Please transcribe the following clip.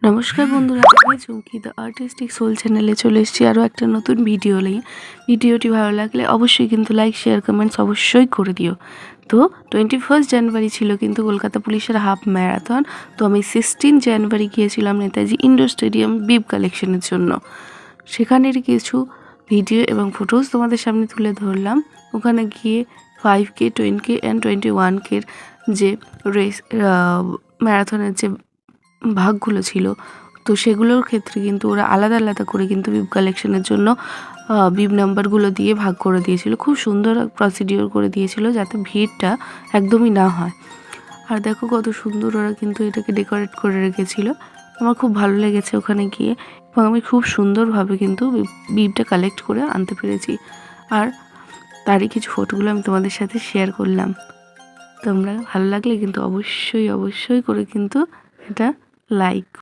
নমস্কার বন্ধুরা, আমি চুমকি দ্য আর্টিস্টিক সোল চ্যানেলে চলে এসেছি আরও একটা নতুন ভিডিও নিয়ে। ভিডিওটি ভালো লাগলে অবশ্যই কিন্তু লাইক শেয়ার কমেন্টস অবশ্যই করে দিও। তো 21 জানুয়ারি ছিল কিন্তু কলকাতা পুলিশের হাফ ম্যারাথন। তো আমি 16 জানুয়ারি গিয়েছিলাম নেতাজি ইন্ডোর স্টেডিয়াম বিব কালেকশনের জন্য। সেখানের কিছু ভিডিও এবং ফটোস তোমাদের সামনে তুলে ধরলাম। ওখানে গিয়ে 5K 10K অ্যান্ড 21K যে রেস ম্যারাথনের যে ভাগগুলো ছিল, তো সেগুলোর ক্ষেত্রে কিন্তু ওরা আলাদা আলাদা করে কিন্তু বিব কালেকশনের জন্য বিব নাম্বারগুলো দিয়ে ভাগ করে দিয়েছিল। খুব সুন্দর প্রসিডিওর করে দিয়েছিল যাতে ভিড়টা একদমই না হয়। আর দেখো কত সুন্দর ওরা কিন্তু এটাকে ডেকোরেট করে রেখেছিল। আমার খুব ভালো লেগেছে ওখানে গিয়ে, এবং আমি খুব সুন্দরভাবে কিন্তু বিবটা কালেক্ট করে আনতে পেরেছি। আর তারই কিছু ফটোগুলো আমি তোমাদের সাথে শেয়ার করলাম। তোমরা ভালো লাগলে কিন্তু অবশ্যই করে কিন্তু এটা লাইক